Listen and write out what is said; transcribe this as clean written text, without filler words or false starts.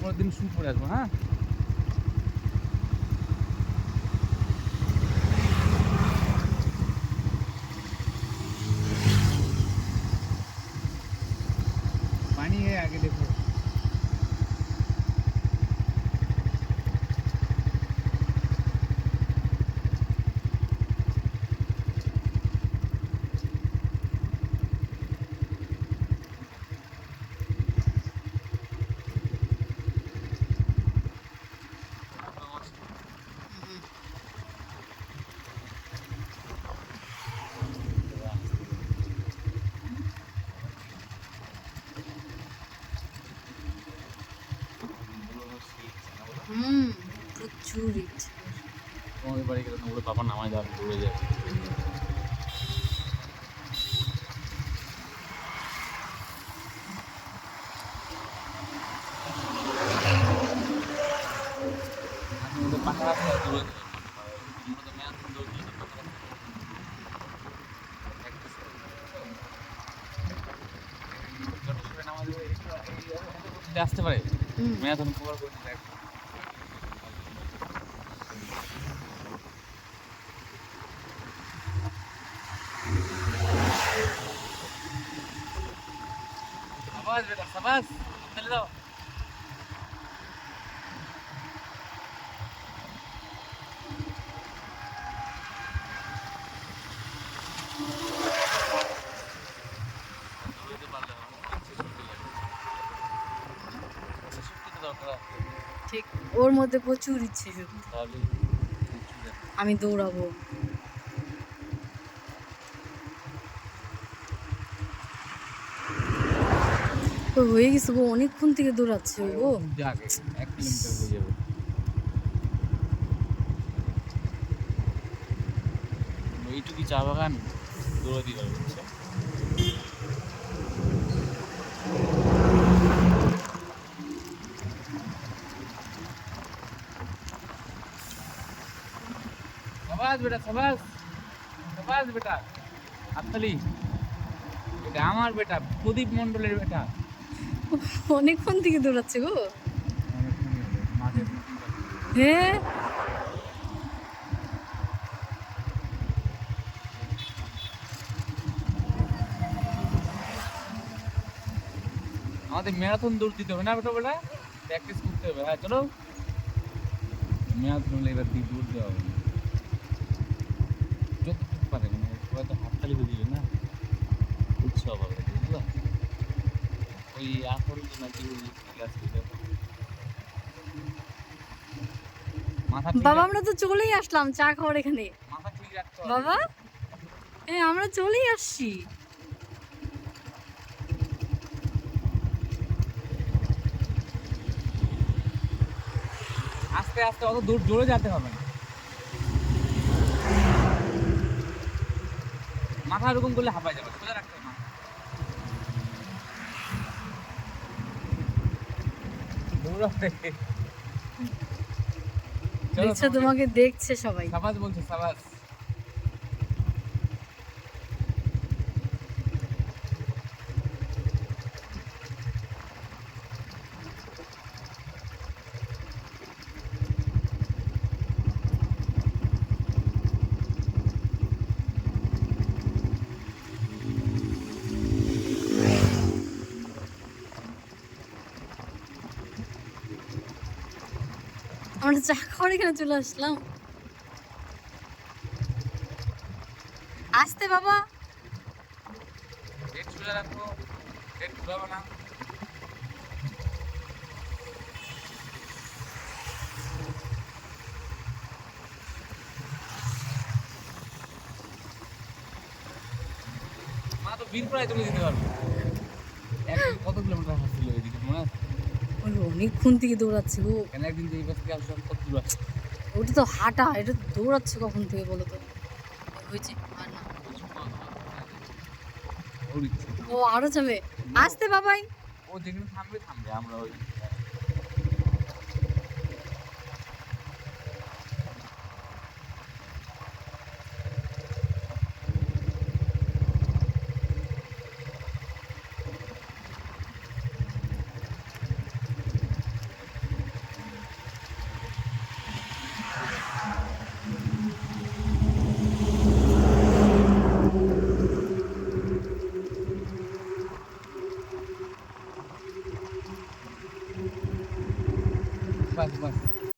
পরের দিন শুট করে আসবো। হ্যাঁ, पानी है आगे देखो। প্রচুর ইচ্ছে। তোমাদের বাড়ি গেলে ওগুলো বাবা নামায় যাবে, দৌড়ে যাবে। পাকা রাস্তা দৌড়ে যাবে। আমরা তো ম্যারাথন দৌড় দিই, পাকা রাস্তা প্র্যাকটিস করি। যত সময় নামাজ আসতে পারে ম্যারাথন কভার করে দিলে একদম। शाबाश बेटा शाबाश, चले जाओ। দৌড়াতে পারলে শক্তি তো দরকার আছে। ঠিক, ওর মধ্যে প্রচুর ইচ্ছে শুধু তাহলে আমি দৌড়াবো। তো হয়ে গেছে গো, অনেকক্ষণ থেকে দৌড়াচ্ছে ও। আগে 1 কিলোমিটার হয়ে যাবে। এইটুকু চা বাগান দৌড়ে দিতে পারবে, বুঝছো? शाबाश बेटा शाबाश शाबाश बेटा, হাততালি। এটা আমার বেটা, প্রদীপ মণ্ডলের বেটা। অনেকক্ষণ থেকে দৌড়াচ্ছে গো। হ্যাঁ, আমাদের ম্যারাথন দৌড় দিতে হবে না বেটা, বেটা প্র্যাকটিস করতে হবে। হ্যাঁ চলো, ম্যারাথন এবার দিয়ে দৌড় দেওয়া হবে যতটুকু পারে, মানে সবাই তো হাততালি দিয়ে দিবে না, উৎসব হবে, বুঝলা? ওই আসল যে নাকি ওই ক্লাস মাথা ঠিক বাবা আমরা তো চলেই আসলাম চা খাওয়ার এখানে। মাথা ঠিক রাখতে হবে। বাবা হ্যাঁ আমরা চলেই আসছি। আস্তে আস্তে, অত দূর জোরে যেতে হবে না। মাথা এরকম করলে হাঁপায় যাবে, সোজা রাখতে হবে মাথা। দৌড়াতে চলো, দেখছো তোমাকে দেখছে সবাই। সাবাস বলছে সাবাস। আমরা চা খাওয়ার এখানে চলে আসলাম। আসতে বাবা। পেট সোজা রাখো, পেট ঘুরাবো না। মা তো বীরপুরায় চলে যেতে পারবো। কত কিলোমিটার হাঁটছিল এদিকে মনে আছে? ওই অনেকক্ষণ থেকে দৌড়াচ্ছে গো। কেন একদিন যে এই বাস থেকে আসলাম কত দূর আছে? ওটা তো হাঁটা, এটা দৌড়াচ্ছে কখন থেকে বলো তো? হয়েছে আর না, ওর ইচ্ছে। ও আরো যাবে। আসতে বাবাই। ও যেখানে থামবে থামবে, আমরা ওই বাস বাস